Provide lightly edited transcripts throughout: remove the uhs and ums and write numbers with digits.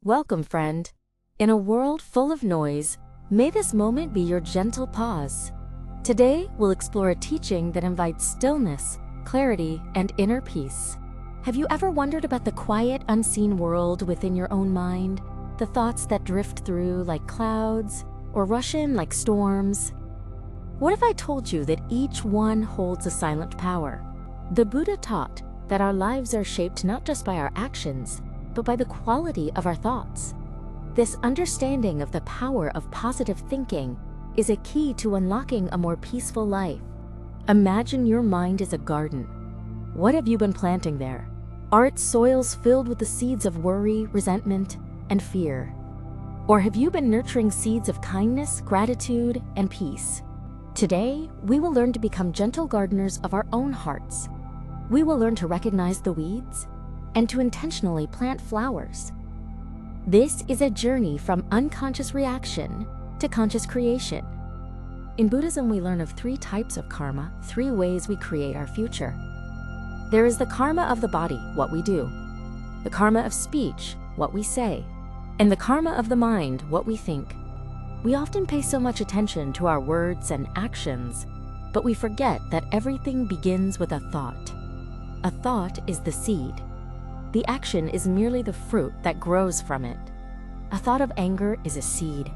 Welcome, friend. In a world full of noise, may this moment be your gentle pause. Today, we'll explore a teaching that invites stillness, clarity, and inner peace. Have you ever wondered about the quiet, unseen world within your own mind? The thoughts that drift through like clouds or rush in like storms? What if I told you that each one holds a silent power? The Buddha taught that our lives are shaped not just by our actions, but by the quality of our thoughts. This understanding of the power of positive thinking is a key to unlocking a more peaceful life. Imagine your mind is a garden. What have you been planting there? Are its soils filled with the seeds of worry, resentment, and fear? Or have you been nurturing seeds of kindness, gratitude, and peace? Today, we will learn to become gentle gardeners of our own hearts. We will learn to recognize the weeds and to intentionally plant flowers. This is a journey from unconscious reaction to conscious creation. In Buddhism, we learn of 3 types of karma, 3 ways we create our future. There is the karma of the body, what we do, the karma of speech, what we say, and the karma of the mind, what we think. We often pay so much attention to our words and actions, but we forget that everything begins with a thought. A thought is the seed. The action is merely the fruit that grows from it. A thought of anger is a seed.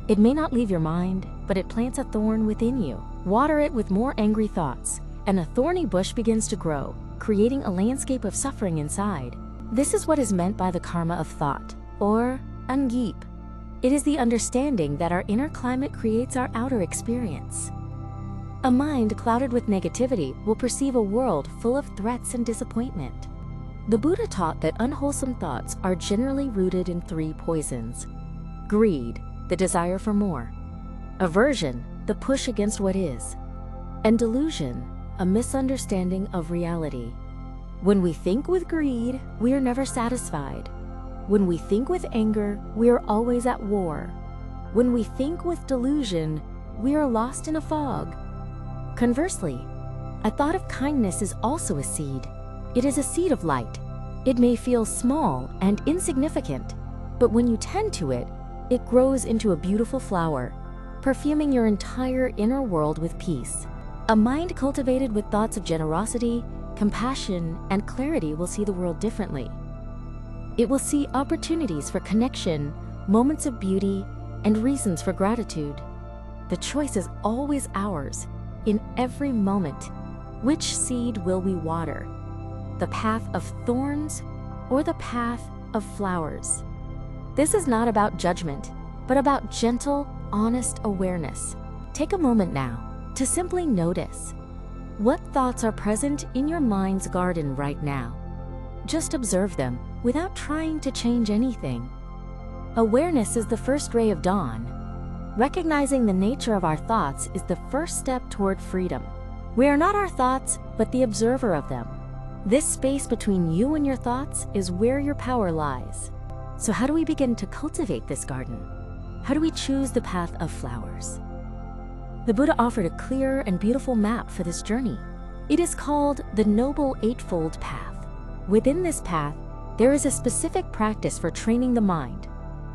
It may not leave your mind, but it plants a thorn within you. Water it with more angry thoughts, and a thorny bush begins to grow, creating a landscape of suffering inside. This is what is meant by the karma of thought, or angip. It is the understanding that our inner climate creates our outer experience. A mind clouded with negativity will perceive a world full of threats and disappointment. The Buddha taught that unwholesome thoughts are generally rooted in 3 poisons: greed, the desire for more; aversion, the push against what is; and delusion, a misunderstanding of reality. When we think with greed, we are never satisfied. When we think with anger, we are always at war. When we think with delusion, we are lost in a fog. Conversely, a thought of kindness is also a seed. It is a seed of light. It may feel small and insignificant, but when you tend to it, it grows into a beautiful flower, perfuming your entire inner world with peace. A mind cultivated with thoughts of generosity, compassion, and clarity will see the world differently. It will see opportunities for connection, moments of beauty, and reasons for gratitude. The choice is always ours, in every moment. Which seed will we water? The path of thorns or the path of flowers? This is not about judgment, but about gentle, honest awareness. Take a moment now to simply notice. What thoughts are present in your mind's garden right now? Just observe them without trying to change anything. Awareness is the first ray of dawn. Recognizing the nature of our thoughts is the first step toward freedom. We are not our thoughts, but the observer of them. This space between you and your thoughts is where your power lies. So how do we begin to cultivate this garden? How do we choose the path of flowers? The Buddha offered a clear and beautiful map for this journey. It is called the Noble Eightfold Path. Within this path, there is a specific practice for training the mind.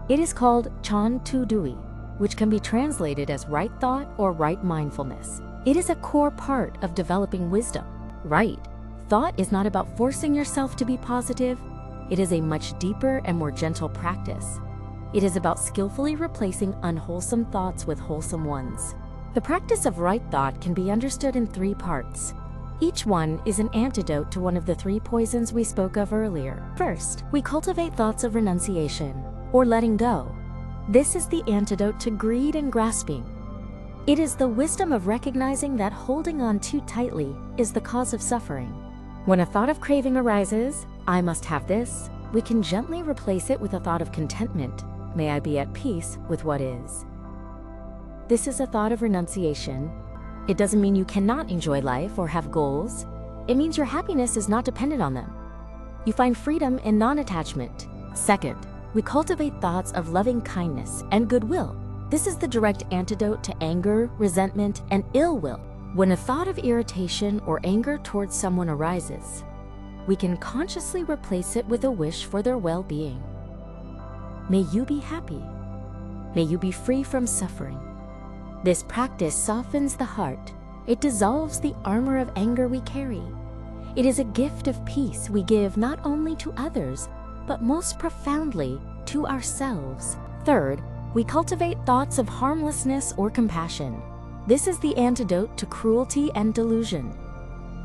It is called Chan Tu Dui, which can be translated as right thought or right mindfulness. It is a core part of developing wisdom. Right thought is not about forcing yourself to be positive. It is a much deeper and more gentle practice. It is about skillfully replacing unwholesome thoughts with wholesome ones. The practice of right thought can be understood in 3 parts. Each one is an antidote to one of the 3 poisons we spoke of earlier. First, we cultivate thoughts of renunciation, or letting go. This is the antidote to greed and grasping. It is the wisdom of recognizing that holding on too tightly is the cause of suffering. When a thought of craving arises, I must have this, we can gently replace it with a thought of contentment. May I be at peace with what is. This is a thought of renunciation. It doesn't mean you cannot enjoy life or have goals. It means your happiness is not dependent on them. You find freedom in non-attachment. Second, we cultivate thoughts of loving kindness and goodwill. This is the direct antidote to anger, resentment, and ill will. When a thought of irritation or anger towards someone arises, we can consciously replace it with a wish for their well-being. May you be happy. May you be free from suffering. This practice softens the heart. It dissolves the armor of anger we carry. It is a gift of peace we give not only to others, but most profoundly to ourselves. Third, we cultivate thoughts of harmlessness or compassion. This is the antidote to cruelty and delusion.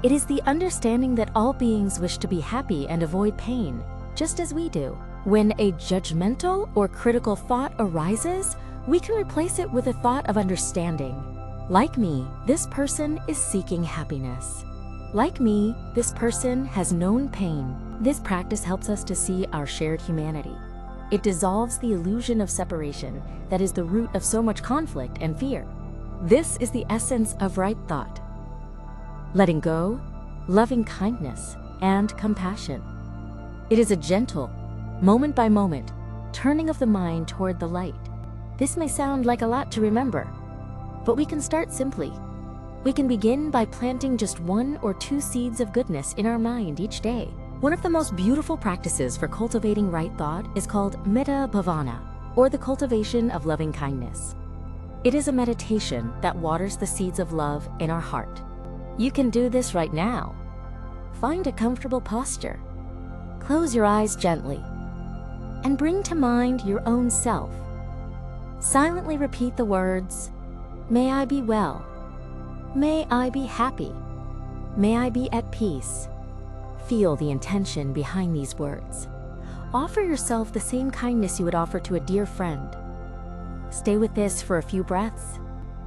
It is the understanding that all beings wish to be happy and avoid pain, just as we do. When a judgmental or critical thought arises, we can replace it with a thought of understanding. Like me, this person is seeking happiness. Like me, this person has known pain. This practice helps us to see our shared humanity. It dissolves the illusion of separation that is the root of so much conflict and fear. This is the essence of right thought. Letting go, loving kindness, and compassion. It is a gentle, moment by moment, turning of the mind toward the light. This may sound like a lot to remember, but we can start simply. We can begin by planting just 1 or 2 seeds of goodness in our mind each day. One of the most beautiful practices for cultivating right thought is called Metta Bhavana, or the cultivation of loving kindness. It is a meditation that waters the seeds of love in our heart. You can do this right now. Find a comfortable posture. Close your eyes gently, and bring to mind your own self. Silently repeat the words, "May I be well. May I be happy. May I be at peace." Feel the intention behind these words. Offer yourself the same kindness you would offer to a dear friend. Stay with this for a few breaths.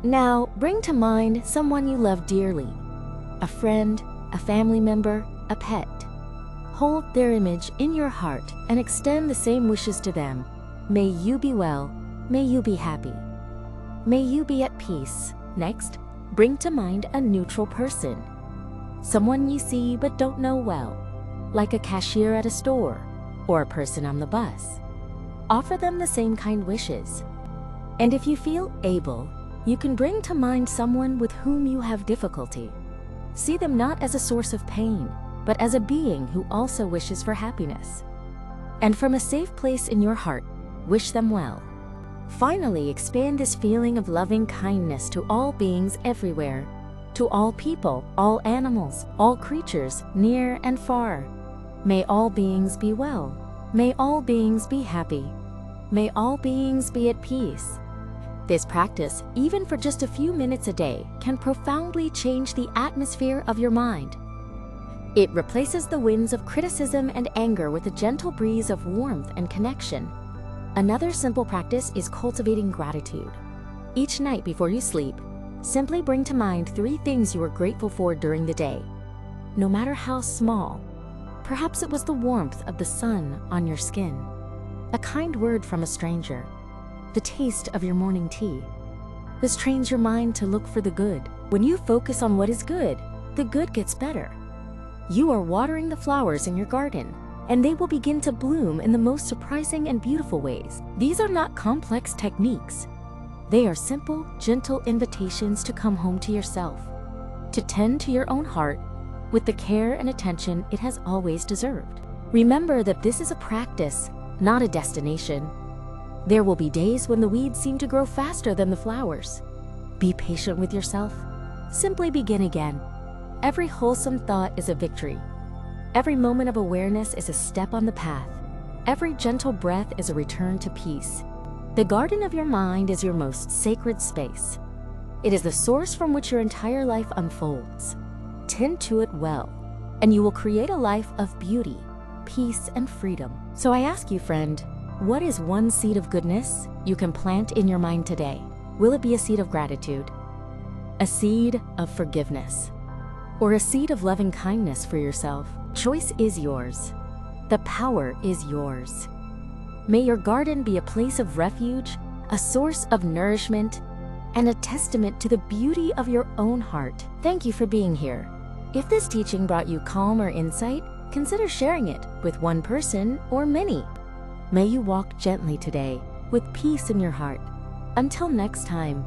Now, bring to mind someone you love dearly. A friend, a family member, a pet. Hold their image in your heart and extend the same wishes to them. May you be well. May you be happy. May you be at peace. Next, bring to mind a neutral person. Someone you see but don't know well, like a cashier at a store or a person on the bus. Offer them the same kind wishes. And if you feel able, you can bring to mind someone with whom you have difficulty. See them not as a source of pain, but as a being who also wishes for happiness. And from a safe place in your heart, wish them well. Finally, expand this feeling of loving kindness to all beings everywhere, to all people, all animals, all creatures, near and far. May all beings be well. May all beings be happy. May all beings be at peace. This practice, even for just a few minutes a day, can profoundly change the atmosphere of your mind. It replaces the winds of criticism and anger with a gentle breeze of warmth and connection. Another simple practice is cultivating gratitude. Each night before you sleep, simply bring to mind 3 things you are grateful for during the day. No matter how small, perhaps it was the warmth of the sun on your skin, a kind word from a stranger, the taste of your morning tea. This trains your mind to look for the good. When you focus on what is good, the good gets better. You are watering the flowers in your garden, and they will begin to bloom in the most surprising and beautiful ways. These are not complex techniques. They are simple, gentle invitations to come home to yourself, to tend to your own heart with the care and attention it has always deserved. Remember that this is a practice, not a destination. There will be days when the weeds seem to grow faster than the flowers. Be patient with yourself. Simply begin again. Every wholesome thought is a victory. Every moment of awareness is a step on the path. Every gentle breath is a return to peace. The garden of your mind is your most sacred space. It is the source from which your entire life unfolds. Tend to it well, and you will create a life of beauty, peace, and freedom. So I ask you, friend, what is one seed of goodness you can plant in your mind today? Will it be a seed of gratitude, a seed of forgiveness, or a seed of loving kindness for yourself? Choice is yours. The power is yours. May your garden be a place of refuge, a source of nourishment, and a testament to the beauty of your own heart. Thank you for being here. If this teaching brought you calm or insight, consider sharing it with one person or many. May you walk gently today with peace in your heart. Until next time.